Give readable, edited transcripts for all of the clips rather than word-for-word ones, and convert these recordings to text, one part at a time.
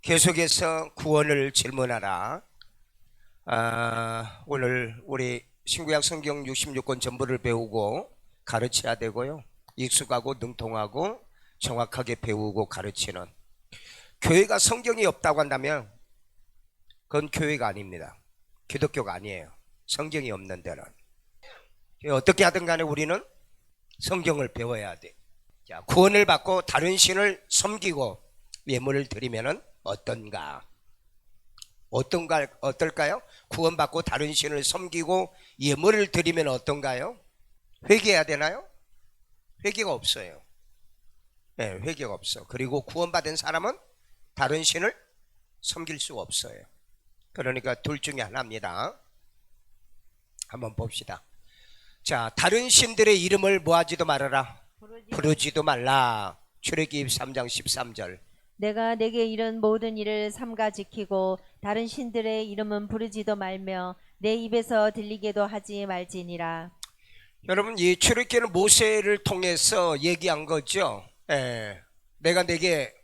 계속해서 구원을 질문하라. 오늘 우리 신구약 성경 66권 전부를 배우고 가르쳐야 되고요. 익숙하고 능통하고 정확하게 배우고 가르치는 교회가 성경이 없다고 한다면 그건 교회가 아닙니다. 기독교가 아니에요. 성경이 없는 데는. 어떻게 하든 간에 우리는 성경을 배워야 돼. 자, 구원을 받고 다른 신을 섬기고 예물을 드리면은 어떨까요? 구원받고 다른 신을 섬기고 예물을 드리면 어떤가요? 회개해야 되나요? 회개가 없어요. 네, 회개가 없어. 그리고 구원받은 사람은 다른 신을 섬길 수가 없어요. 그러니까 둘 중에 하나입니다. 한번 봅시다. 자, 다른 신들의 이름을 뭐하지도 말아라. 부르지도 말라. 출애굽기 3장 13절. 내가 내게 이른 모든 일을 삼가 지키고 다른 신들의 이름은 부르지도 말며 내 입에서 들리게도 하지 말지니라. 여러분, 이 출애굽기는 모세를 통해서 얘기한 거죠. 내가 내게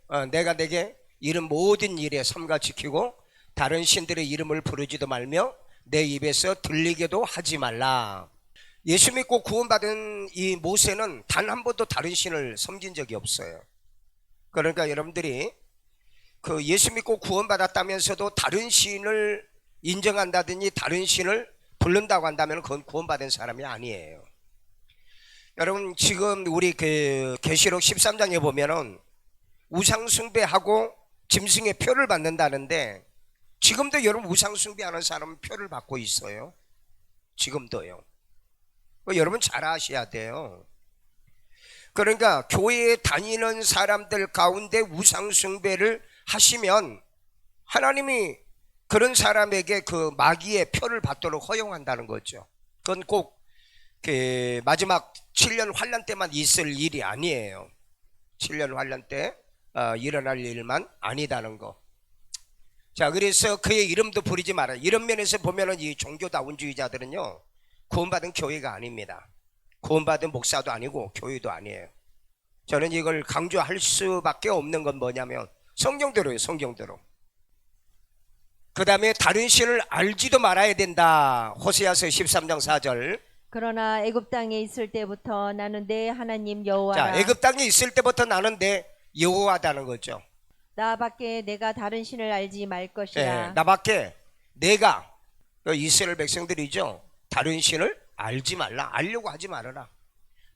이른 모든 일에 삼가 지키고 다른 신들의 이름을 부르지도 말며 내 입에서 들리게도 하지 말라. 예수 믿고 구원받은 이 모세는 단 한 번도 다른 신을 섬긴 적이 없어요. 그러니까 여러분들이 그 예수 믿고 구원받았다면서도 다른 신을 인정한다든지 다른 신을 부른다고 한다면 그건 구원받은 사람이 아니에요. 여러분, 지금 우리 그 계시록 13장에 보면은 우상숭배하고 짐승의 표를 받는다는데 지금도 여러분 우상숭배하는 사람은 표를 받고 있어요. 지금도요. 여러분 잘 아셔야 돼요. 그러니까 교회에 다니는 사람들 가운데 우상숭배를 하시면 하나님이 그런 사람에게 그 마귀의 표를 받도록 허용한다는 거죠. 그건 꼭 그 마지막 7년 환란 때만 있을 일이 아니에요. 7년 환란 때 일어날 일만 아니다는 거. 자, 그래서 그의 이름도 부르지 마라. 이런 면에서 보면은 이 종교다운주의자들은요, 구원받은 교회가 아닙니다. 구원받은 목사도 아니고 교회도 아니에요. 저는 이걸 강조할 수밖에 없는 건 뭐냐면 성경대로예요. 성경대로. 그 다음에 다른 신을 알지도 말아야 된다. 호세아서 13장 4절. 그러나 애굽 땅에 있을 때부터 나는 내 하나님 여호와라. 자, 애굽 땅에 있을 때부터 나는 내 여호와다는 거죠. 나밖에 내가 다른 신을 알지 말 것이라. 나밖에 내가 이스라엘 백성들이죠. 다른 신을 알지 말라. 알려고 하지 말아라.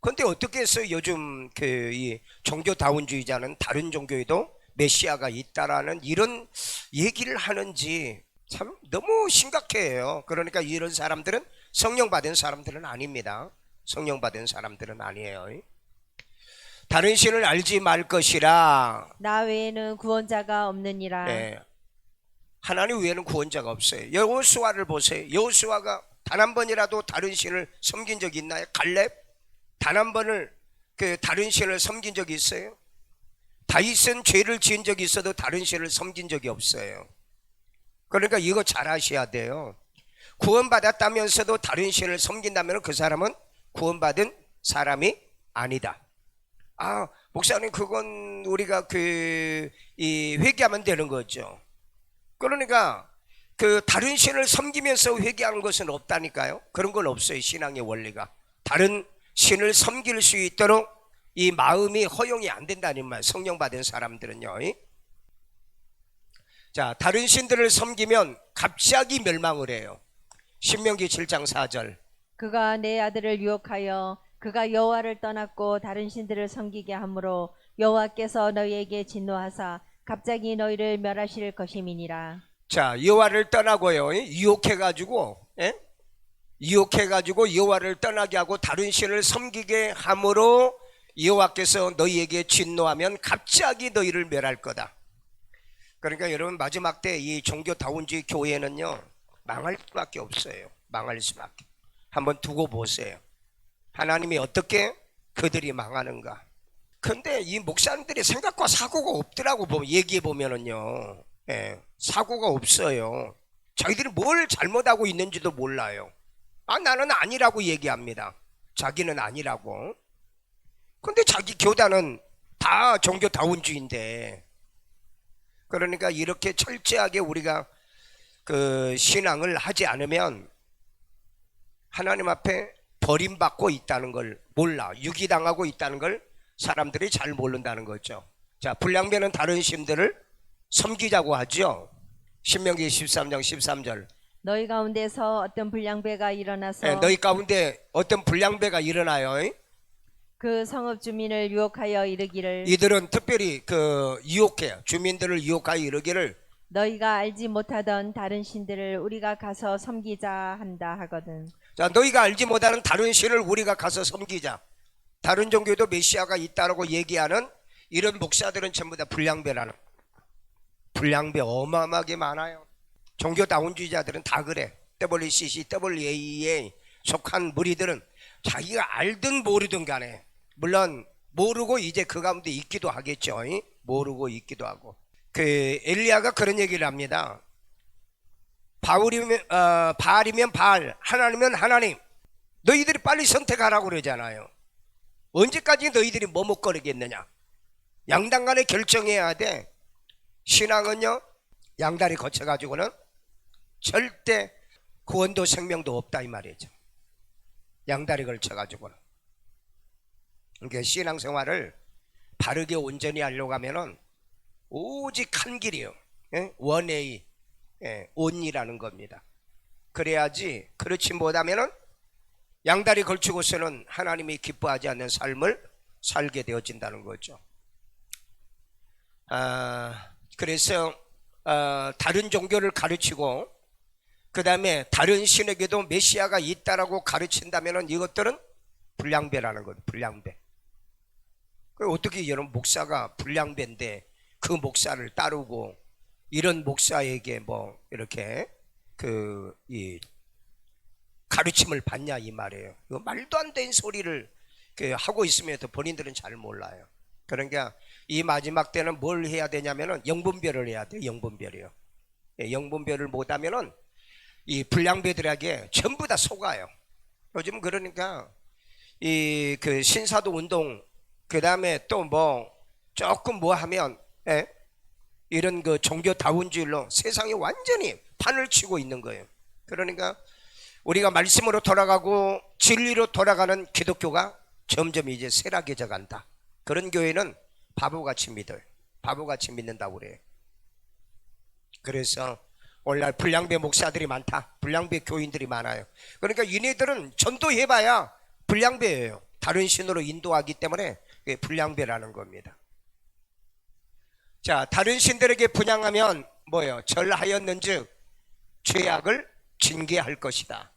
그런데 어떻게 해서 요즘 이 종교다운주의자는 다른 종교에도 메시아가 있다라는 이런 얘기를 하는지 참 너무 심각해요. 그러니까 이런 사람들은 성령 받은 사람들은 아닙니다. 성령 받은 사람들은 아니에요. 다른 신을 알지 말 것이라. 나 외에는 구원자가 없느니라. 네. 하나님 외에는 구원자가 없어요. 여호수아를 보세요. 여호수아가 단 한 번이라도 다른 신을 섬긴 적이 있나요? 갈렙? 단 한 번을 다른 신을 섬긴 적이 있어요? 다윗은 죄를 지은 적이 있어도 다른 신을 섬긴 적이 없어요. 그러니까 이거 잘 아셔야 돼요. 구원받았다면서도 다른 신을 섬긴다면 그 사람은 구원받은 사람이 아니다. 목사님, 그건 우리가 회개하면 되는 거죠. 그러니까 그 다른 신을 섬기면서 회개하는 것은 없다니까요. 그런 건 없어요. 신앙의 원리가. 다른 신을 섬길 수 있도록 이 마음이 허용이 안 된다는 말. 성령 받은 사람들은요. 자, 다른 신들을 섬기면 갑자기 멸망을 해요. 신명기 7장 4절. 그가 내 아들을 유혹하여 그가 여호와를 떠났고 다른 신들을 섬기게 하므로 여호와께서 너희에게 진노하사 갑자기 너희를 멸하실 것임이니라. 자, 여호와를 떠나고요. 유혹해가지고 여호와를 떠나게 하고 다른 신을 섬기게 함으로 여호와께서 너희에게 진노하면 갑자기 너희를 멸할 거다. 그러니까 여러분, 마지막 때 이 종교다운주의 교회는요, 망할 수밖에 없어요. 망할 수밖에. 한번 두고 보세요. 하나님이 어떻게 그들이 망하는가. 근데 이 목사님들이 생각과 사고가 없더라고. 얘기해 보면은요, 사고가 없어요. 자기들이 뭘 잘못하고 있는지도 몰라요. 나는 아니라고 얘기합니다. 자기는 아니라고. 근데 자기 교단은 다 종교다운주의인데 그러니까 이렇게 철저하게 우리가 그 신앙을 하지 않으면 하나님 앞에 버림받고 있다는 걸 몰라. 유기당하고 있다는 걸 사람들이 잘 모른다는 거죠. 자, 불량배는 다른 신들을 섬기자고 하죠. 신명기 13장 13절. 너희 가운데서 어떤 불량배가 일어나서 너희 가운데 어떤 불량배가 일어나요. 그 성읍 주민을 유혹하여 이르기를 이들은 특별히 그 유혹해요. 주민들을 유혹하여 이르기를 너희가 알지 못하던 다른 신들을 우리가 가서 섬기자 한다 하거든. 자, 너희가 알지 못하는 다른 신을 우리가 가서 섬기자. 다른 종교도 메시아가 있다라고 얘기하는 이런 목사들은 전부 다 불량배라는. 불량배 어마어마하게 많아요. 종교다운주의자들은 다 그래. WCC, WAE에 속한 무리들은 자기가 알든 모르든 간에, 물론 모르고 이제 그 가운데 있기도 하겠죠. 모르고 있기도 하고. 그 엘리야가 그런 얘기를 합니다. 바알이면 바알, 하나님이면 하나님. 너희들이 빨리 선택하라고 그러잖아요. 언제까지 너희들이 머뭇거리겠느냐. 양당 간에 결정해야 돼. 신앙은요, 양다리 거쳐가지고는 절대 구원도 생명도 없다 이 말이죠. 양다리 걸쳐가지고는. 그러니까 신앙생활을 바르게 온전히 하려고 하면은 오직 한 길이요. 원웨이, 온이라는 겁니다. 그래야지. 그렇지 못하면은 양다리 걸치고서는 하나님이 기뻐하지 않는 삶을 살게 되어진다는 거죠. 그래서 다른 종교를 가르치고 그 다음에 다른 신에게도 메시아가 있다라고 가르친다면은 이것들은 불량배라는 거예요. 불량배. 어떻게 이런 목사가 불량배인데 그 목사를 따르고 이런 목사에게 뭐 이렇게 이 가르침을 받냐 이 말이에요. 이거 말도 안 되는 소리를 하고 있으면서 본인들은 잘 몰라요. 그러니까 이 마지막 때는 뭘 해야 되냐면은 영분별을 해야 돼요. 영분별이요. 영분별을 못하면은 이 불량배들에게 전부 다 속아요. 요즘 그러니까 이 그 신사도 운동 그 다음에 또 뭐 조금 뭐 하면 이런 그 종교다운주의로 세상이 완전히 판을 치고 있는 거예요. 그러니까 우리가 말씀으로 돌아가고 진리로 돌아가는 기독교가 점점 이제 쇠락해져 간다. 그런 교회는 바보같이 믿어요. 바보같이 믿는다고 그래요. 그래서 오늘날 불량배 목사들이 많다. 불량배 교인들이 많아요. 그러니까 이네들은 전도해봐야 불량배예요. 다른 신으로 인도하기 때문에 그게 불량배라는 겁니다. 자, 다른 신들에게 분향하면 뭐예요? 절하였는즉 죄악을 징계할 것이다.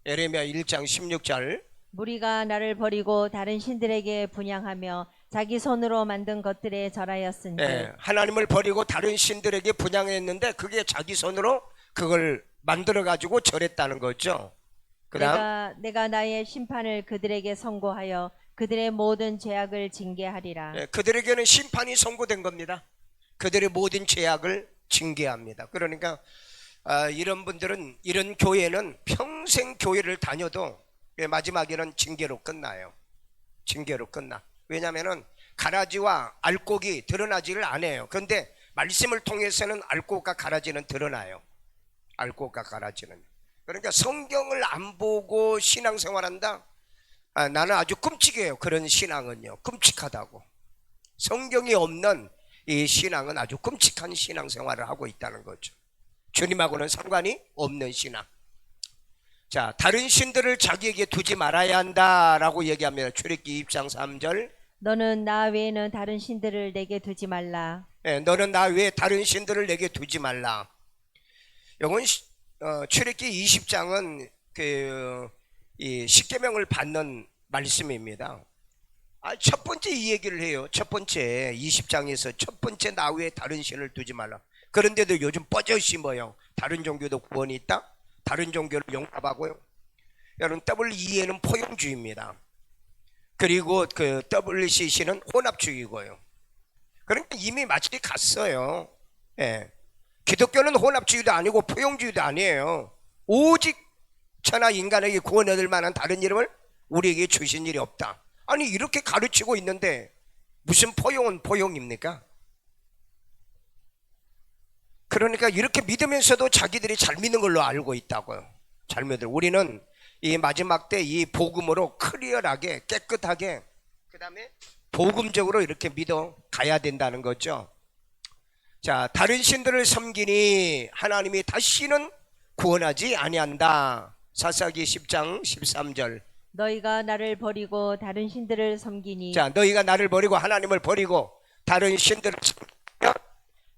예레미야 1장 16절. 무리가 나를 버리고 다른 신들에게 분향하며 자기 손으로 만든 것들에 절하였은즉 하나님을 버리고 다른 신들에게 분향했는데 그게 자기 손으로 그걸 만들어 가지고 절했다는 거죠. 그다음 내가 나의 심판을 그들에게 선고하여 그들의 모든 죄악을 징계하리라. 그들에게는 심판이 선고된 겁니다. 그들의 모든 죄악을 징계합니다. 그러니까 이런 분들은, 이런 교회는 평생 교회를 다녀도 마지막에는 징계로 끝나요. 징계로 끝나. 왜냐하면 가라지와 알곡이 드러나지를 않아요. 그런데 말씀을 통해서는 알곡과 가라지는 드러나요. 알곡과 가라지는. 그러니까 성경을 안 보고 신앙생활한다? 나는 아주 끔찍해요. 그런 신앙은요. 끔찍하다고. 성경이 없는 이 신앙은 아주 끔찍한 신앙생활을 하고 있다는 거죠. 주님하고는 상관이 없는 신앙. 자, 다른 신들을 자기에게 두지 말아야 한다라고 얘기하면 출애굽기 2장 3절. 너는 나 외에는 다른 신들을 내게 두지 말라. 너는 나 외에 다른 신들을 내게 두지 말라. 이건 출애굽기 20장은 이 십계명을 받는 말씀입니다. 첫 번째 이 얘기를 해요. 첫 번째 20장에서 첫 번째 나 외에 다른 신을 두지 말라. 그런데도 요즘 뻐젓이 뭐요? 다른 종교도 구원이 있다? 다른 종교를 용납하고요. 여러분 WE에는 포용주의입니다. 그리고 그 WCC는 혼합주의고요. 그러니까 이미 마치 갔어요. 기독교는 혼합주의도 아니고 포용주의도 아니에요. 오직 천하 인간에게 구원 얻을 만한 다른 이름을 우리에게 주신 일이 없다. 아니 이렇게 가르치고 있는데 무슨 포용은 포용입니까? 그러니까 이렇게 믿으면서도 자기들이 잘 믿는 걸로 알고 있다고요. 잘 믿을. 우리는 이 마지막 때 이 복음으로 클리어하게 깨끗하게 그 다음에 복음적으로 이렇게 믿어 가야 된다는 거죠. 자, 다른 신들을 섬기니 하나님이 다시는 구원하지 아니한다. 사사기 10장 13절. 너희가 나를 버리고 다른 신들을 섬기니 자, 너희가 나를 버리고 하나님을 버리고 다른 신들을 섬기면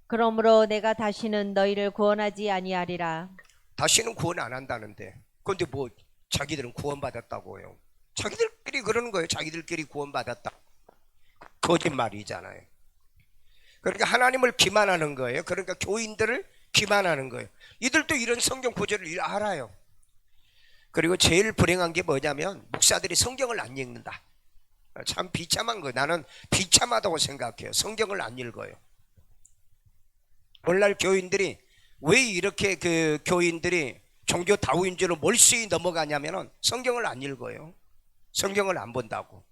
그러므로 내가 다시는 너희를 구원하지 아니하리라. 다시는 구원 안 한다는데. 그런데 뭐 자기들은 구원받았다고요. 자기들끼리 그러는 거예요. 자기들끼리 구원받았다. 거짓말이잖아요. 그러니까 하나님을 기만하는 거예요. 그러니까 교인들을 기만하는 거예요. 이들도 이런 성경 구절을 알아요. 그리고 제일 불행한 게 뭐냐면 목사들이 성경을 안 읽는다. 참 비참한 거예요. 나는 비참하다고 생각해요. 성경을 안 읽어요. 오늘날 교인들이 왜 이렇게 그 교인들이 종교 다우인주로 몰수히 넘어가냐면은 성경을 안 읽어요. 성경을 안 본다고.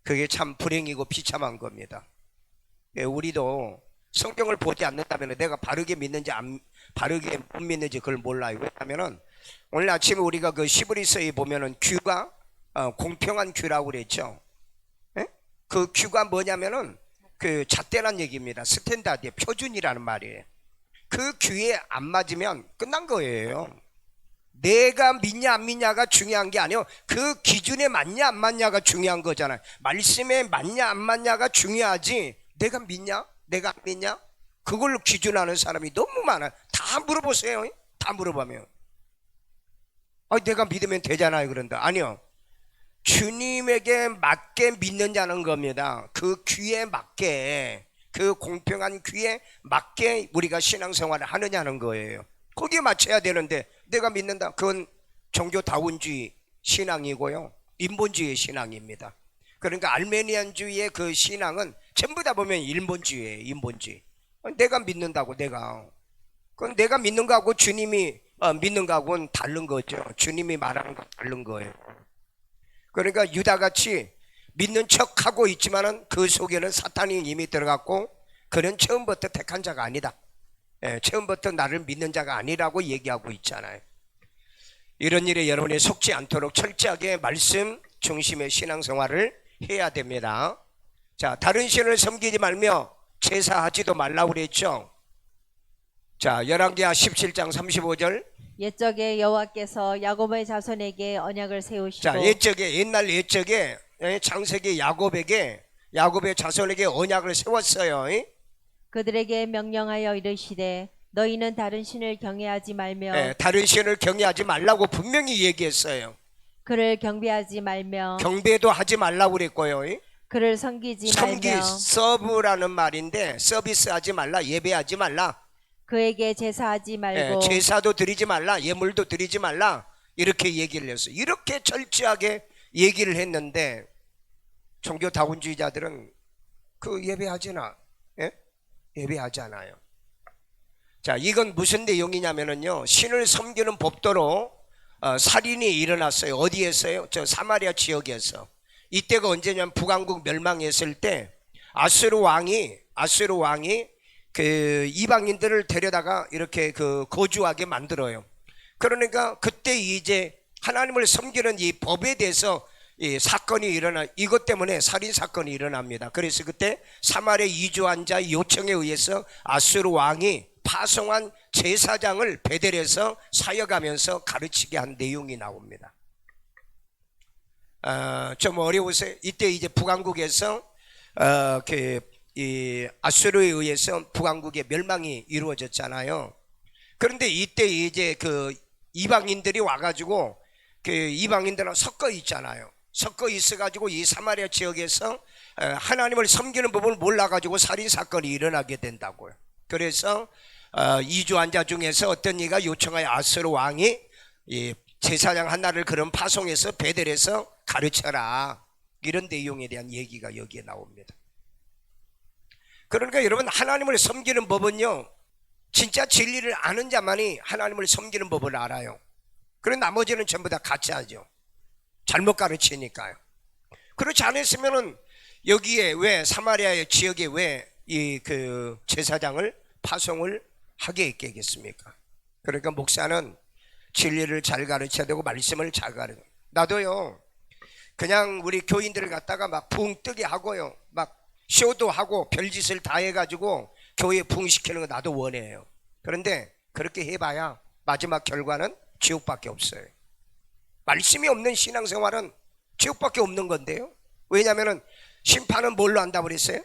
그게 참 불행이고 비참한 겁니다. 우리도 성경을 보지 않는다면 내가 바르게 믿는지 바르게 못 믿는지 그걸 몰라요. 왜냐하면은 오늘 아침에 우리가 그 시브리서에 보면은 규가 공평한 규라고 그랬죠. 에? 그 규가 뭐냐면은 그 잣대란 얘기입니다. 스탠다드 표준이라는 말이에요. 그 규에 안 맞으면 끝난 거예요. 내가 믿냐 안 믿냐가 중요한 게 아니에요. 그 기준에 맞냐 안 맞냐가 중요한 거잖아요. 말씀에 맞냐 안 맞냐가 중요하지 내가 믿냐 내가 안 믿냐 그걸로 기준하는 사람이 너무 많아요. 다 물어보세요. 다 물어보면 내가 믿으면 되잖아요. 그런다. 아니요. 주님에게 맞게 믿는 자는 겁니다. 그 귀에 맞게 그 공평한 귀에 맞게 우리가 신앙생활을 하느냐는 거예요. 거기에 맞춰야 되는데 내가 믿는다. 그건 종교다운주의 신앙이고요. 인본주의 신앙입니다. 그러니까 알메니안주의의 그 신앙은 전부 다 보면 인본주의예요. 인본주의. 내가 믿는다고 그건 내가 믿는 거하고 주님이 믿는 거하고는 다른 거죠. 주님이 말하는 거 다른 거예요. 그러니까 유다같이 믿는 척하고 있지만은 그 속에는 사탄이 이미 들어갔고 그는 처음부터 택한 자가 아니다. 처음부터 나를 믿는 자가 아니라고 얘기하고 있잖아요. 이런 일에 여러분이 속지 않도록 철저하게 말씀 중심의 신앙생활을 해야 됩니다. 자, 다른 신을 섬기지 말며 제사하지도 말라고 그랬죠. 자, 열왕기하 17장 35절. 옛적에 여호와께서 야곱의 자손에게 언약을 세우시고 자, 옛날 옛적에 창세기 야곱의 자손에게 언약을 세웠어요. 그들에게 명령하여 이르시되 너희는 다른 신을 경외하지 말며 다른 신을 경외하지 말라고 분명히 얘기했어요. 그를 경배하지 말며 경배도 하지 말라고 그랬고요. 그를 섬기지 말며 서브라는 말인데 서비스하지 말라, 예배하지 말라. 그에게 제사하지 말고 제사도 드리지 말라, 예물도 드리지 말라. 이렇게 얘기를 했어요. 이렇게 철저하게 얘기를 했는데 종교 다운주의자들은 그 예배하지 않아요. 자, 이건 무슨 내용이냐면요. 신을 섬기는 법도로 살인이 일어났어요. 어디에서요? 저 사마리아 지역에서. 이때가 언제냐면 북왕국 멸망했을 때 아수르 왕이 그 이방인들을 데려다가 이렇게 그 거주하게 만들어요. 그러니까 그때 이제 하나님을 섬기는 이 법에 대해서 이 사건이 이것 때문에 살인 사건이 일어납니다. 그래서 그때 사마리아 이주한 자 요청에 의해서 아수르 왕이 파송한 제사장을 베델에서 사역하면서 가르치게 한 내용이 나옵니다. 좀 어려우세요? 이때 이제 북왕국에서 이 아수르에 의해서 북왕국의 멸망이 이루어졌잖아요. 그런데 이때 이제 그 이방인들이 와가지고 그 이방인들은 섞어 있잖아요. 섞어 있어가지고 이 사마리아 지역에서 하나님을 섬기는 법을 몰라가지고 살인 사건이 일어나게 된다고요. 그래서 이주한 자 중에서 어떤 이가 요청하여 아수르 왕이 이 제사장 하나를 그런 파송해서 베델에서 가르쳐라, 이런 내용에 대한 얘기가 여기에 나옵니다. 그러니까 여러분, 하나님을 섬기는 법은요, 진짜 진리를 아는 자만이 하나님을 섬기는 법을 알아요. 그리고 나머지는 전부 다 가짜죠. 잘못 가르치니까요. 그렇지 않았으면은 여기에 왜 사마리아의 지역에 왜 이 그 제사장을 파송을 하게 있겠습니까? 그러니까 목사는 진리를 잘 가르쳐야 되고 말씀을 잘 가르쳐. 나도요, 그냥 우리 교인들을 갖다가 막 붕 뜨게 하고요, 막 쇼도 하고 별짓을 다 해가지고 교회 붕시키는 거 나도 원해요. 그런데 그렇게 해봐야 마지막 결과는 지옥밖에 없어요. 말씀이 없는 신앙생활은 지옥밖에 없는 건데요. 왜냐하면 심판은 뭘로 한다고 그랬어요?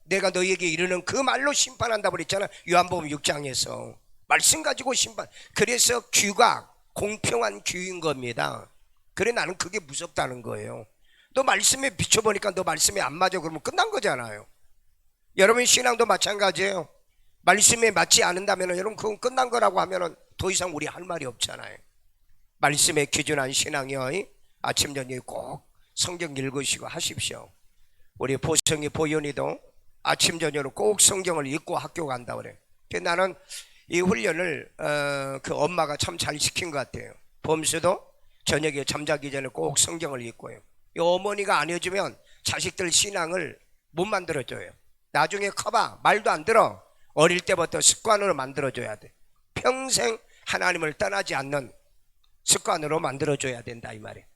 내가 너희에게 이르는 그 말로 심판한다고 그랬잖아. 요한복음 6장에서 말씀 가지고 심판. 그래서 규가 공평한 규인 겁니다. 그래, 나는 그게 무섭다는 거예요. 너 말씀에 비춰보니까 너 말씀에 안 맞아, 그러면 끝난 거잖아요. 여러분 신앙도 마찬가지예요. 말씀에 맞지 않는다면 여러분 그건 끝난 거라고 하면 더 이상 우리 할 말이 없잖아요. 말씀에 기준한 신앙이요, 아침 저녁에 꼭 성경 읽으시고 하십시오. 우리 보성이 보현이도 아침 저녁으로 꼭 성경을 읽고 학교 간다 그래. 나는 이 훈련을 그 엄마가 참 잘 시킨 것 같아요. 범수도 저녁에 잠자기 전에 꼭 성경을 읽고요. 이 어머니가 안 해주면 자식들 신앙을 못 만들어줘요. 나중에 커봐 말도 안 들어. 어릴 때부터 습관으로 만들어줘야 돼. 평생 하나님을 떠나지 않는 습관으로 만들어줘야 된다 이 말이에요.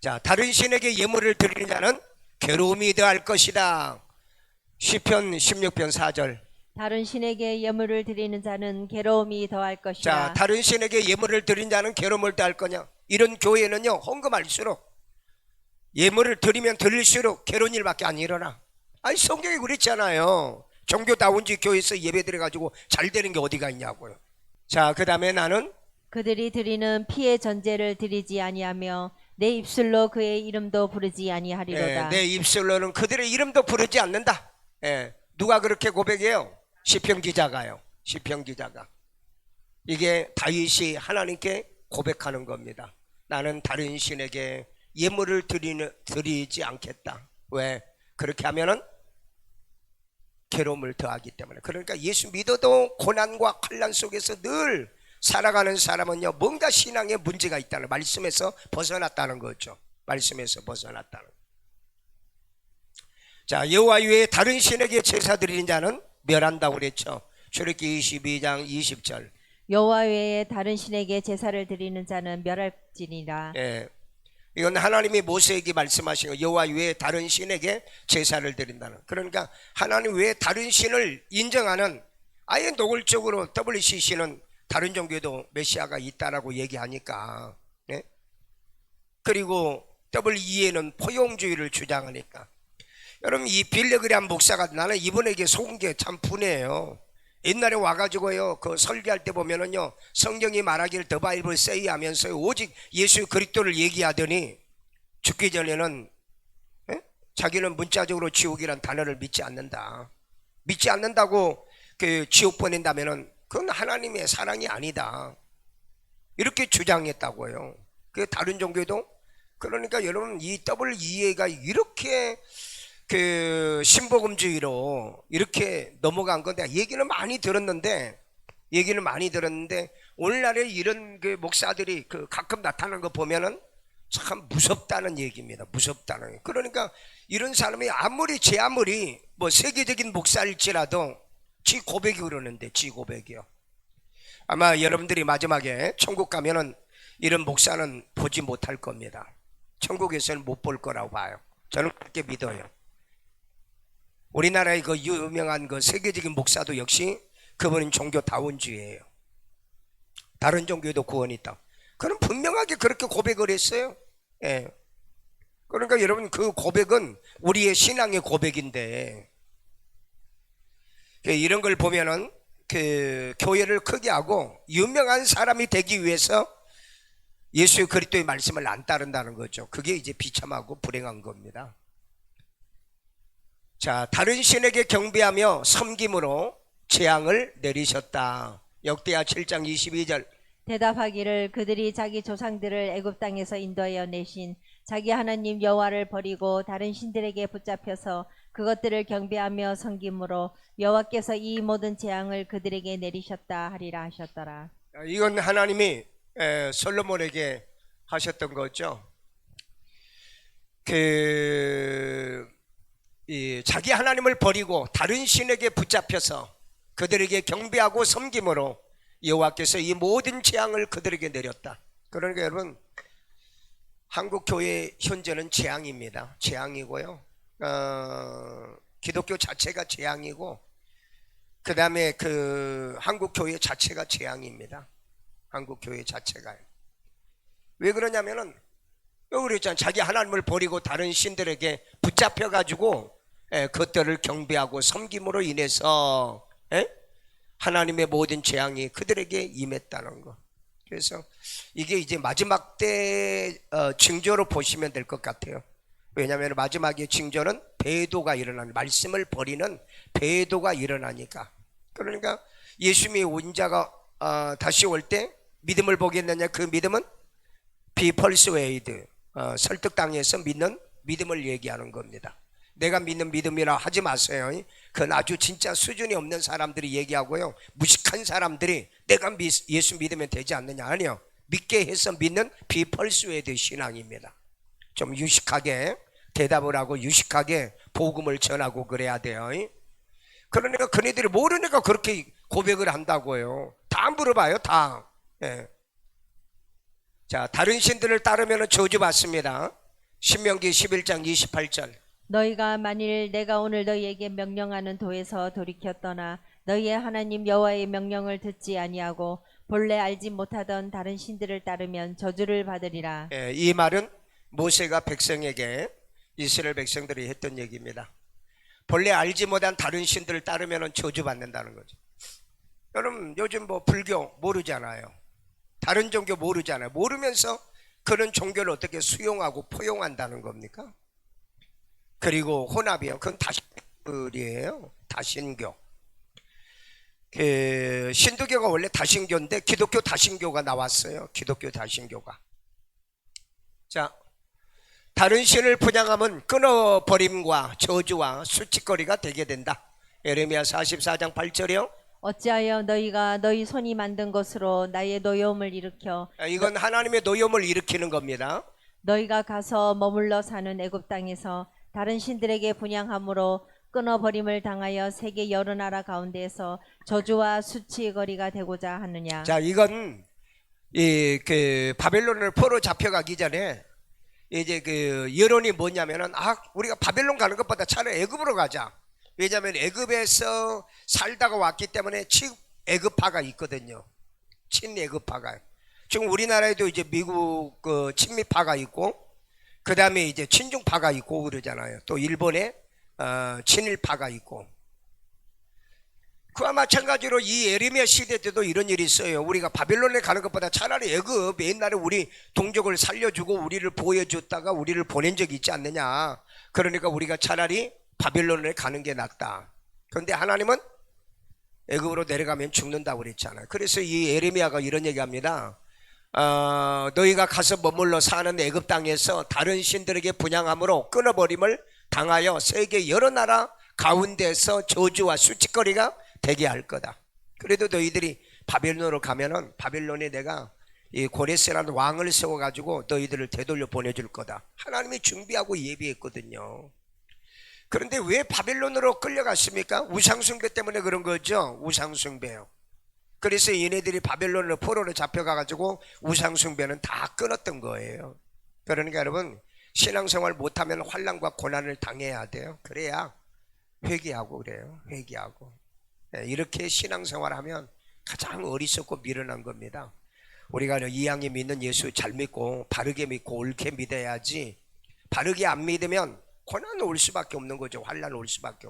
자, 다른 신에게 예물을 드리는 자는 괴로움이 더할 것이다. 시편 16편 4절. 다른 신에게 예물을 드리는 자는 괴로움이 더할 자, 것이라. 다른 신에게 예물을 드린 자는 괴로움을 더할 거냐. 이런 교회는요, 헌금할수록 예물을 드리면 드릴수록 괴로운 일밖에 안 일어나. 아니, 성경이 그랬잖아요. 종교다운지 교회에서 예배 드려가지고 잘 되는 게 어디가 있냐고요. 자, 그 다음에 나는 그들이 드리는 피의 전제를 드리지 아니하며 내 입술로 그의 이름도 부르지 아니하리로다. 내 입술로는 그들의 이름도 부르지 않는다. 누가 그렇게 고백해요? 시편 기자가요. 시편 기자가. 이게 다윗이 하나님께 고백하는 겁니다. 나는 다른 신에게 예물을 드리지 않겠다. 왜? 그렇게 하면은 괴로움을 더하기 때문에. 그러니까 예수 믿어도 고난과 환난 속에서 늘 살아가는 사람은요, 뭔가 신앙에 문제가 있다는, 말씀에서 벗어났다는 거죠. 말씀에서 벗어났다는. 자, 여호와 외에 다른 신에게 제사 드리는 자는 멸한다고 그랬죠. 출애굽기 22장 20절. 여호와 외에 다른 신에게 제사를 드리는 자는 멸할지니라. 이건 하나님이 모세에게 말씀하신 거. 여호와 외에 다른 신에게 제사를 드린다는. 그러니까 하나님 외에 다른 신을 인정하는, 아예 노골적으로 WCC는 다른 종교에도 메시아가 있다라고 얘기하니까, 그리고 WEA는 포용주의를 주장하니까. 여러분, 이 빌레그리안 목사가 나는 이분에게 속은 게 참 분해요. 옛날에 와가지고요, 그 설교할 때 보면은요, 성경이 말하기를 더 바이블 세이 하면서 오직 예수 그리스도를 얘기하더니 죽기 전에는 자기는 문자적으로 지옥이란 단어를 믿지 않는다. 믿지 않는다고 그 지옥 보낸다면은 그건 하나님의 사랑이 아니다. 이렇게 주장했다고요. 그 다른 종교도. 그러니까 여러분, 이 WEA가 이렇게 그 신복음주의로 이렇게 넘어간 건데, 얘기는 많이 들었는데 오늘날에 이런 그 목사들이 그 가끔 나타나는 거 보면은 참 무섭다는 얘기입니다. 무섭다는. 그러니까 이런 사람이 아무리 뭐 세계적인 목사일지라도 지 고백이 그러는데, 지 고백이요. 아마 여러분들이 마지막에 천국 가면은 이런 목사는 보지 못할 겁니다. 천국에서는 못 볼 거라고 봐요. 저는 그렇게 믿어요. 우리나라의 그 유명한 그 세계적인 목사도 역시 그분은 종교다운주의예요. 다른 종교에도 구원이 있다. 그는 분명하게 그렇게 고백을 했어요. 그러니까 여러분, 그 고백은 우리의 신앙의 고백인데, 이런 걸 보면은 그 교회를 크게 하고 유명한 사람이 되기 위해서 예수 그리스도의 말씀을 안 따른다는 거죠. 그게 이제 비참하고 불행한 겁니다. 자, 다른 신에게 경배하며 섬김으로 재앙을 내리셨다. 역대하 7장 22절. 대답하기를 그들이 자기 조상들을 애굽 땅에서 인도하여 내신 자기 하나님 여호와를 버리고 다른 신들에게 붙잡혀서 그것들을 경배하며 섬김으로 여호와께서 이 모든 재앙을 그들에게 내리셨다 하리라 하셨더라. 이건 하나님이 솔로몬에게 하셨던 거죠. 자기 하나님을 버리고 다른 신에게 붙잡혀서 그들에게 경배하고 섬김으로 여호와께서 이 모든 재앙을 그들에게 내렸다. 그러니까 여러분, 한국 교회 현재는 재앙입니다. 재앙이고요. 기독교 자체가 재앙이고, 그 다음에 그 한국 교회 자체가 재앙입니다. 한국 교회 자체가요. 왜 그러냐면은 여기 그랬잖아요. 자기 하나님을 버리고 다른 신들에게 붙잡혀 가지고 그것들을 경배하고 섬김으로 인해서 하나님의 모든 재앙이 그들에게 임했다는 거. 그래서 이게 이제 마지막 때 징조로 보시면 될 것 같아요. 왜냐하면 마지막의 징조는 배도가 일어나는, 말씀을 버리는 배도가 일어나니까. 그러니까 예수님이 온 자가 다시 올 때 믿음을 보겠느냐, 그 믿음은 비펄스웨이드, 설득당해서 믿는 믿음을 얘기하는 겁니다. 내가 믿는 믿음이라 하지 마세요. 그건 아주 진짜 수준이 없는 사람들이 얘기하고요, 무식한 사람들이 내가 예수 믿으면 되지 않느냐. 아니요, 믿게 해서 믿는 비펄스웨이드 신앙입니다. 좀 유식하게 대답을 하고 유식하게 복음을 전하고 그래야 돼요. 그러니까 그네들이 모르니까 그렇게 고백을 한다고요. 다 물어봐요, 다. 자, 다른 신들을 따르면 저주받습니다. 신명기 11장 28절. 너희가 만일 내가 오늘 너희에게 명령하는 도에서 돌이켜 떠나 너희의 하나님 여호와의 명령을 듣지 아니하고 본래 알지 못하던 다른 신들을 따르면 저주를 받으리라. 이 말은 모세가 백성에게, 이스라엘 백성들이 했던 얘기입니다. 본래 알지 못한 다른 신들을 따르면 저주받는다는 거죠. 여러분, 요즘 뭐 불교 모르잖아요. 다른 종교 모르잖아요. 모르면서 그런 종교를 어떻게 수용하고 포용한다는 겁니까? 그리고 혼합이요, 그건 다신교예요. 다신교. 신두교가 원래 다신교인데 기독교 다신교가 나왔어요. 기독교 다신교가. 자, 다른 신을 분양하면 끊어버림과 저주와 수치거리가 되게 된다. 예레미야 44장 8절이요. 어찌하여 너희가 너희 손이 만든 것으로 나의 노여움을 일으켜 이건 하나님의 노여움을 일으키는 겁니다. 너희가 가서 머물러 사는 애굽 땅에서 다른 신들에게 분양함으로 끊어버림을 당하여 세계 여러 나라 가운데에서 저주와 수치의 거리가 되고자 하느냐. 자, 이건 바벨론을 포로 잡혀가기 전에 이제 그 여론이 뭐냐면은, 우리가 바벨론 가는 것보다 차라리 애굽으로 가자. 왜냐하면 애굽에서 살다가 왔기 때문에 친애굽파가 있거든요. 친애굽파가. 지금 우리나라에도 이제 미국 그 친미파가 있고, 그 다음에 이제 친중파가 있고 그러잖아요. 또 일본에 친일파가 있고. 그와 마찬가지로 이 예레미야 시대 때도 이런 일이 있어요. 우리가 바벨론에 가는 것보다 차라리 애굽, 옛날에 우리 동족을 살려주고 우리를 보호해줬다가 우리를 보낸 적이 있지 않느냐. 그러니까 우리가 차라리 바벨론에 가는 게 낫다. 그런데 하나님은 애굽으로 내려가면 죽는다고 그랬잖아요. 그래서 이 예레미야가 이런 얘기합니다. 너희가 가서 머물러 사는 애굽 땅에서 다른 신들에게 분양함으로 끊어버림을 당하여 세계 여러 나라 가운데서 저주와 수치거리가 되게 할 거다. 그래도 너희들이 바벨론으로 가면은 바벨론에 내가 이 고레스라는 왕을 세워가지고 너희들을 되돌려 보내줄 거다. 하나님이 준비하고 예비했거든요. 그런데 왜 바벨론으로 끌려갔습니까? 우상숭배 때문에 그런 거죠. 우상숭배요. 그래서 얘네들이 바벨론으로 포로로 잡혀가가지고 우상숭배는 다 끊었던 거예요. 그러니까 여러분, 신앙생활 못하면 환난과 고난을 당해야 돼요. 그래야 회개하고 그래요. 회개하고. 이렇게 신앙생활하면 가장 어리석고 미련한 겁니다. 우리가 이왕에 믿는 예수 잘 믿고 바르게 믿고 옳게 믿어야지, 바르게 안 믿으면 고난 올 수밖에 없는 거죠. 환난 올 수밖에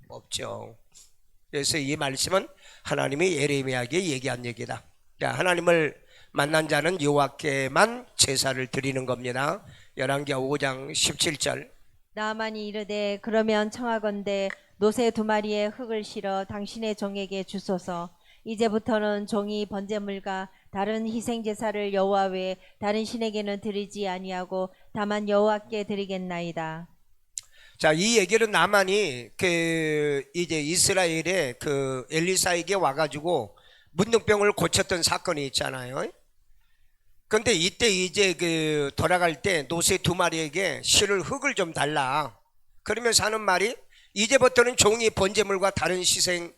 없죠. 그래서 이 말씀은 하나님이 예레미야에게 얘기한 얘기다. 하나님을 만난 자는 여호와께만 제사를 드리는 겁니다. 열왕기하 5장 17절. 나아만이 이르되 그러면 청하건대 노새 2마리의 흙을 실어 당신의 종에게 주소서. 이제부터는 종이 번제물과 다른 희생제사를 여호와 외에 다른 신에게는 드리지 아니하고 다만 여호와께 드리겠나이다. 자, 이 얘기를 나만이 이제 이스라엘의 엘리사에게 와가지고 문둥병을 고쳤던 사건이 있잖아요. 근데 이때 이제 돌아갈 때 노새 2마리에게 실을 흙을 좀 달라. 그러면서 하는 말이, 이제부터는 종이 번제물과 다른 희생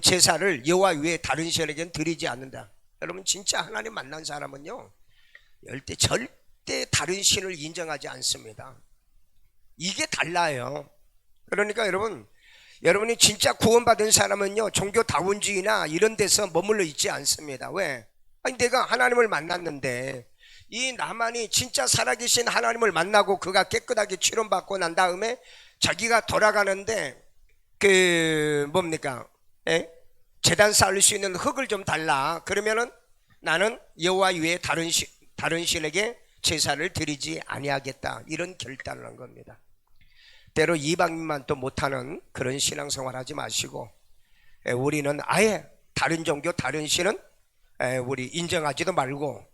제사를 여호와 외에 다른 신에게는 드리지 않는다. 여러분 진짜 하나님 만난 사람은요 절대 다른 신을 인정하지 않습니다. 이게 달라요. 그러니까 여러분이 진짜 구원받은 사람은요 종교다원주의나 이런 데서 머물러 있지 않습니다. 왜? 아니 내가 하나님을 만났는데 이 나만이 진짜 살아계신 하나님을 만나고 그가 깨끗하게 치료받고 난 다음에 자기가 돌아가는데 뭡니까? 제단 쌓을 수 있는 흙을 좀 달라. 그러면은 나는 여호와 외에 다른 신에게 제사를 드리지 아니하겠다. 이런 결단을 한 겁니다. 때로 이방인만 또 못하는 그런 신앙생활 하지 마시고 우리는 아예 다른 종교 다른 신은 우리 인정하지도 말고,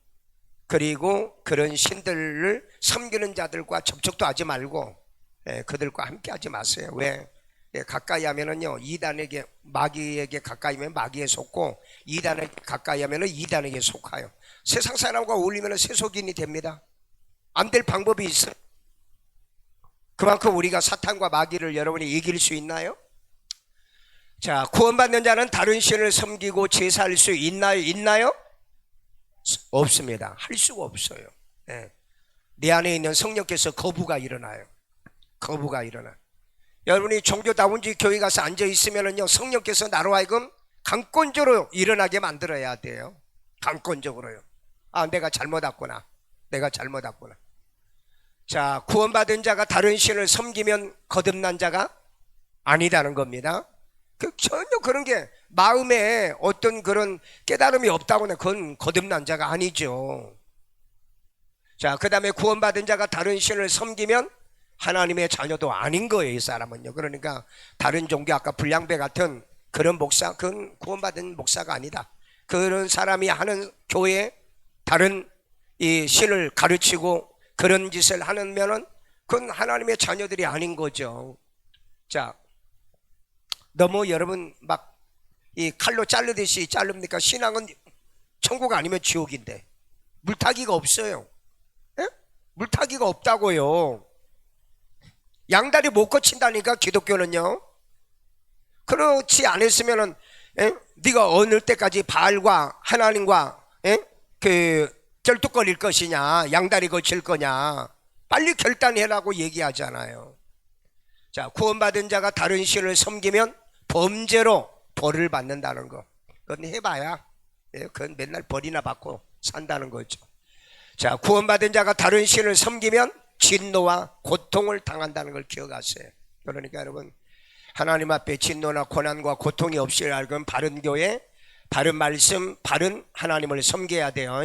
그리고 그런 신들을 섬기는 자들과 접촉도 하지 말고 그들과 함께 하지 마세요. 왜? 가까이 하면은요 이단에게, 마귀에게 가까이 하면 마귀에 속고 이단에게 가까이 하면은 이단에게 속하여 세상 사람과 어울리면 세속인이 됩니다. 안 될 방법이 있어요. 그만큼 우리가 사탄과 마귀를 여러분이 이길 수 있나요? 자, 구원받는 자는 다른 신을 섬기고 제사할 수 있나요? 없습니다. 할 수가 없어요. 내 안에 있는 성령께서 거부가 일어나요. 거부가 일어나. 여러분이 종교다원주의 교회 가서 앉아 있으면은요 성령께서 나로 하여금 강권적으로 일어나게 만들어야 돼요. 강권적으로요. 아, 내가 잘못 왔구나. 내가 잘못 왔구나. 자, 구원받은 자가 다른 신을 섬기면 거듭난 자가 아니다는 겁니다. 전혀 그런 게 마음에 어떤 그런 깨달음이 없다고는 그건 거듭난 자가 아니죠. 자, 그 다음에 구원받은 자가 다른 신을 섬기면 하나님의 자녀도 아닌 거예요, 이 사람은요. 그러니까 다른 종교, 아까 불량배 같은 그런 목사, 그건 구원받은 목사가 아니다. 그런 사람이 하는 교회에 다른 이 신을 가르치고 그런 짓을 하면은 그건 하나님의 자녀들이 아닌 거죠. 자, 너무 여러분 막 이 칼로 자르듯이 자릅니까? 신앙은 천국 아니면 지옥인데 물타기가 없어요. 물타기가 없다고요. 양다리 못 거친다니까 기독교는요. 그렇지 않았으면은 네가 어느 때까지 바알과 하나님과 결뚝거릴 것이냐, 양다리 거칠 거냐, 빨리 결단해라고 얘기하잖아요. 자, 구원받은 자가 다른 신을 섬기면 범죄로 벌을 받는다는 거, 그건 해봐야 그건 맨날 벌이나 받고 산다는 거죠. 자, 구원받은 자가 다른 신을 섬기면 진노와 고통을 당한다는 걸 기억하세요. 그러니까 여러분 하나님 앞에 진노나 고난과 고통이 없이 알건 바른 교회, 바른 말씀, 바른 하나님을 섬겨야 돼요.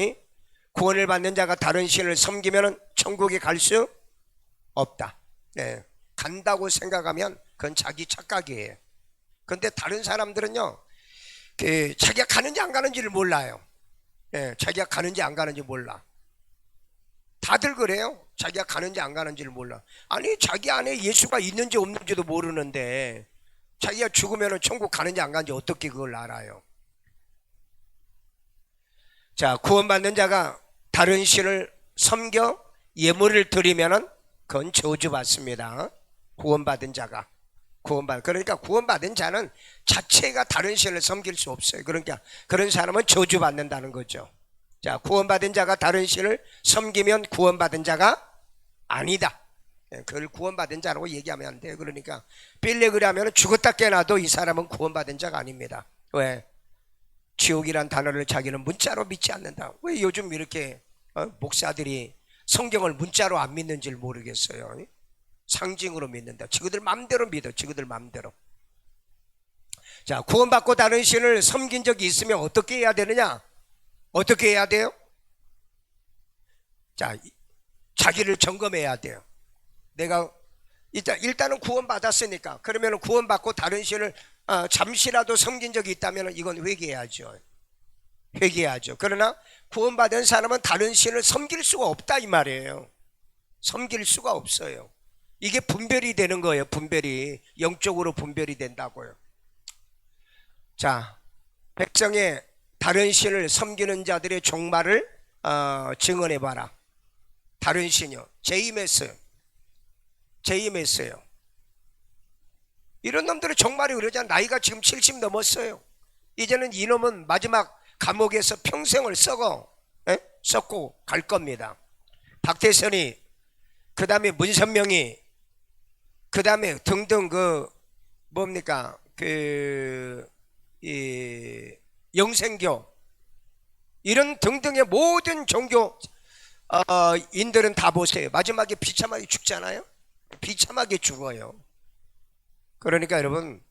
구원을 받는 자가 다른 신을 섬기면 천국에 갈 수 없다. 간다고 생각하면 그건 자기 착각이에요. 그런데 다른 사람들은요 자기가 가는지 안 가는지를 몰라요. 자기가 가는지 안 가는지 몰라. 다들 그래요. 자기가 가는지 안 가는지를 몰라. 아니 자기 안에 예수가 있는지 없는지도 모르는데 자기가 죽으면 천국 가는지 안 가는지 어떻게 그걸 알아요? 자, 구원받는 자가 다른 신을 섬겨 예물을 드리면은 그건 저주받습니다. 구원받은 자가 그러니까 구원받은 자는 자체가 다른 신을 섬길 수 없어요. 그러니까 그런 사람은 저주받는다는 거죠. 자, 구원받은 자가 다른 신을 섬기면 구원받은 자가 아니다. 그걸 구원받은 자라고 얘기하면 안 돼요. 그러니까 빌레그리 하면 죽었다 깨나도 이 사람은 구원받은 자가 아닙니다. 왜? 지옥이란 단어를 자기는 문자로 믿지 않는다. 왜 요즘 이렇게 목사들이 성경을 문자로 안 믿는지를 모르겠어요. 상징으로 믿는다. 지그들 맘대로 믿어. 지그들 맘대로. 자, 구원받고 다른 신을 섬긴 적이 있으면 어떻게 해야 되느냐? 어떻게 해야 돼요? 자, 자기를 점검해야 돼요. 내가 일단은 구원받았으니까, 그러면 구원받고 다른 신을 잠시라도 섬긴 적이 있다면 이건 회개해야죠. 회개해야죠. 그러나 구원받은 사람은 다른 신을 섬길 수가 없다 이 말이에요. 섬길 수가 없어요. 이게 분별이 되는 거예요. 분별이 영적으로 분별이 된다고요. 자, 백성의 다른 신을 섬기는 자들의 종말을 증언해봐라. 다른 신이요. 제이메스요. 이런 놈들은 정말이 그러잖아. 나이가 지금 70 넘었어요. 이제는 이놈은 마지막 감옥에서 평생을 썩고 갈 겁니다. 박태선이, 그 다음에 문선명이, 그 다음에 등등 영생교, 이런 등등의 모든 종교 인들은 다 보세요. 마지막에 비참하게 죽잖아요. 비참하게 죽어요. 그러니까 여러분,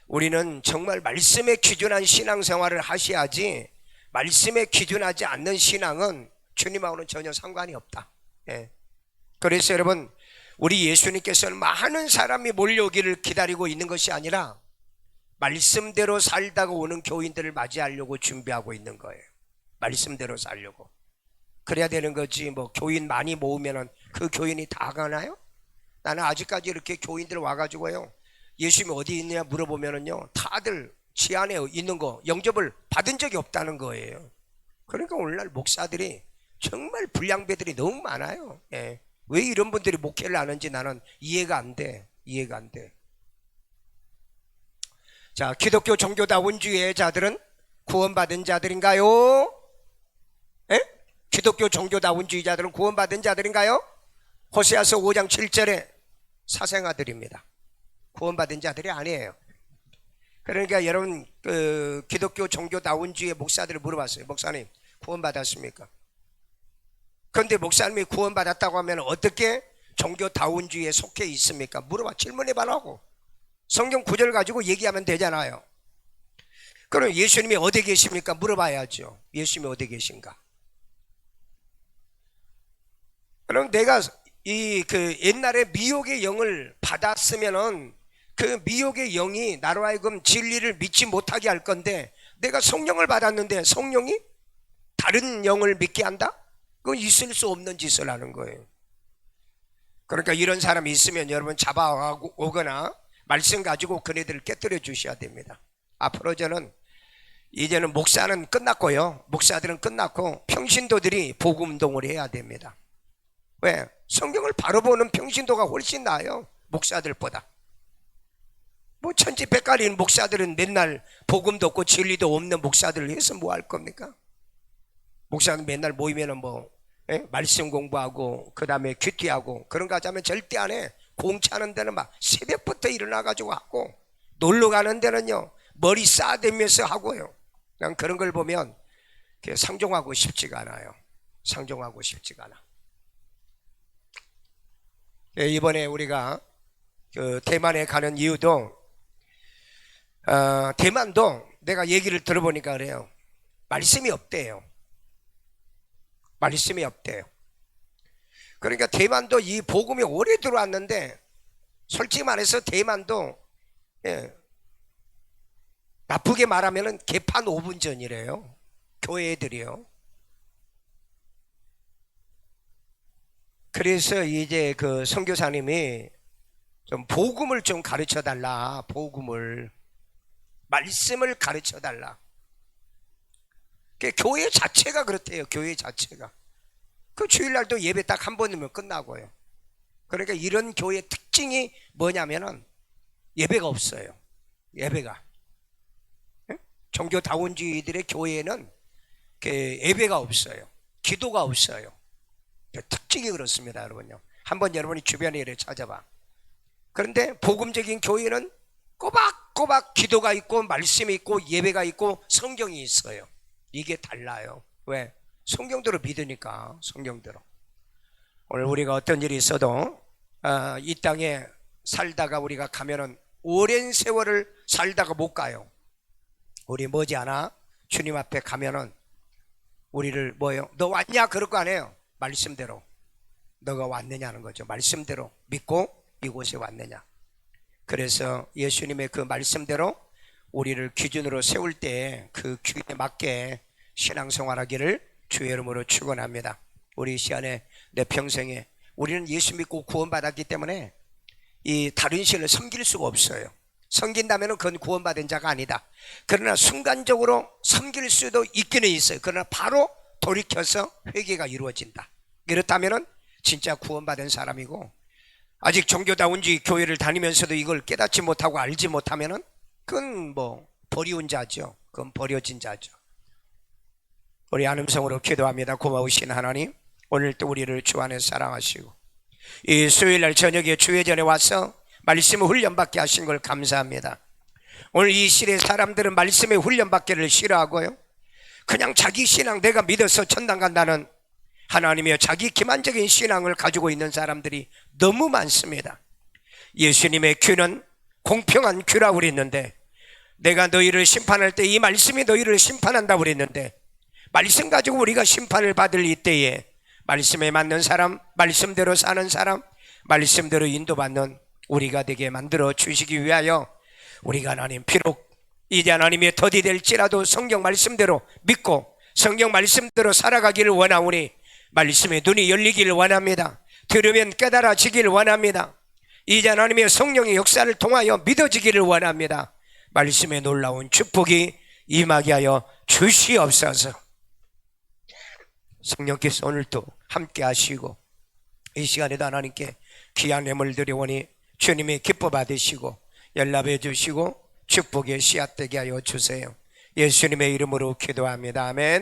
우리는 정말 말씀에 기준한 신앙생활을 하셔야지, 말씀에 기준하지 않는 신앙은 주님하고는 전혀 상관이 없다. 예. 그래서 여러분, 우리 예수님께서는 많은 사람이 몰려오기를 기다리고 있는 것이 아니라 말씀대로 살다가 오는 교인들을 맞이하려고 준비하고 있는 거예요. 말씀대로 살려고. 그래야 되는 거지. 뭐 교인 많이 모으면은 그 교인이 다 가나요? 나는 아직까지 이렇게 교인들 와가지고요, 예수님이 어디 있느냐 물어보면은요, 다들 지 안에 있는 거 영접을 받은 적이 없다는 거예요. 그러니까 오늘날 목사들이 정말 불량배들이 너무 많아요. 예. 왜 이런 분들이 목회를 하는지 나는 이해가 안 돼. 자, 기독교 종교다원주의의 자들은 구원받은 자들인가요? 예? 기독교 종교다원주의자들은 구원받은 자들인가요? 호세아서 5장 7절에 사생아들입니다. 구원받은 자들이 아니에요. 그러니까 여러분, 기독교 종교다원주의 목사들을 물어봤어요. 목사님, 구원받았습니까? 그런데 목사님이 구원받았다고 하면 어떻게 종교다원주의에 속해 있습니까? 질문해봐라고. 성경 구절 가지고 얘기하면 되잖아요. 그럼 예수님이 어디 계십니까? 물어봐야죠. 예수님이 어디 계신가? 그럼 내가 옛날에 미혹의 영을 받았으면은 그 미혹의 영이 나로 하여금 진리를 믿지 못하게 할 건데, 내가 성령을 받았는데 성령이 다른 영을 믿게 한다? 그건 있을 수 없는 짓을 하는 거예요. 그러니까 이런 사람이 있으면 여러분 잡아오거나 말씀 가지고 그네들을 깨뜨려 주셔야 됩니다. 앞으로 이제는 목사는 끝났고요, 목사들은 끝났고 평신도들이 복음운동을 해야 됩니다. 왜? 성경을 바로 보는 평신도가 훨씬 나아요, 목사들보다. 뭐 천지백갈인 목사들은 맨날 복음도 없고 진리도 없는 목사들을 해서 뭐 할 겁니까? 목사는 맨날 모이면은 말씀 공부하고 그 다음에 큐티하고 그런 거 하자면 절대 안 해. 공차는 데는 막 새벽부터 일어나가지고 하고, 놀러 가는 데는요 머리 싸대면서 하고요. 그냥 그런 걸 보면 상종하고 싶지가 않아요. 상종하고 싶지가 않아. 이번에 우리가 대만에 가는 이유도, 대만도 내가 얘기를 들어보니까 그래요. 말씀이 없대요. 말씀이 없대요. 그러니까 대만도 이 복음이 오래 들어왔는데, 솔직히 말해서 대만도 나쁘게 말하면은 개판 5분 전이래요. 교회 애들이요. 그래서 이제 그 선교사님이 좀 복음을 좀 가르쳐 달라. 복음을, 말씀을 가르쳐 달라. 교회 자체가 그렇대요. 교회 자체가. 그 주일날도 예배 딱 한 번이면 끝나고요. 그러니까 이런 교회의 특징이 뭐냐면은 예배가 없어요. 예배가. 종교다원주의들의 교회에는 예배가 없어요. 기도가 없어요. 특징이 그렇습니다, 여러분요. 한번 여러분이 주변에 이렇게 찾아봐. 그런데 복음적인 교회는 꼬박꼬박 기도가 있고 말씀이 있고 예배가 있고 성경이 있어요. 이게 달라요. 왜? 성경대로 믿으니까. 성경대로. 오늘 우리가 어떤 일이 있어도 이 땅에 살다가 우리가 가면은 오랜 세월을 살다가 못 가요. 우리 머지않아 주님 앞에 가면은 우리를 너 왔냐? 그럴 거 아니에요. 말씀대로 너가 왔느냐는 거죠. 말씀대로 믿고 이곳에 왔느냐. 그래서 예수님의 그 말씀대로 우리를 기준으로 세울 때 그 기준에 맞게 신앙생활하기를 주의 이름으로 축원합니다. 우리 시간에 내 평생에 우리는 예수 믿고 구원받았기 때문에 이 다른 신을 섬길 수가 없어요. 섬긴다면 그건 구원받은 자가 아니다. 그러나 순간적으로 섬길 수도 있기는 있어요. 그러나 바로 돌이켜서 회개가 이루어진다. 그렇다면 진짜 구원받은 사람이고, 아직 종교다운지 교회를 다니면서도 이걸 깨닫지 못하고 알지 못하면은 그건 뭐 버리운 자죠. 그건 버려진 자죠. 우리 안음성으로 기도합니다. 고마우신 하나님, 오늘 또 우리를 주 안에 사랑하시고 이 수요일날 저녁에 주회전에 와서 말씀을 훈련받게 하신 걸 감사합니다. 오늘 이 시대 사람들은 말씀의 훈련받기를 싫어하고요, 그냥 자기 신앙 내가 믿어서 천당 간다는 하나님의 자기 기만적인 신앙을 가지고 있는 사람들이 너무 많습니다. 예수님의 큐는 공평한 큐라고 그랬는데, 내가 너희를 심판할 때 이 말씀이 너희를 심판한다고 그랬는데, 말씀 가지고 우리가 심판을 받을 이때에 말씀에 맞는 사람, 말씀대로 사는 사람, 말씀대로 인도받는 우리가 되게 만들어 주시기 위하여 우리가 하나님, 비록 이제 하나님의 덫이 될지라도 성경 말씀대로 믿고 성경 말씀대로 살아가기를 원하오니 말씀의 눈이 열리기를 원합니다. 들으면 깨달아지기를 원합니다. 이제 하나님의 성령의 역사를 통하여 믿어지기를 원합니다. 말씀의 놀라운 축복이 임하게 하여 주시옵소서. 성령께서 오늘도 함께 하시고 이 시간에도 하나님께 귀한 예물 드려오니 주님이 기뻐 받으시고 연락해 주시고 축복의 씨앗 되게 하여 주세요. 예수님의 이름으로 기도합니다. 아멘.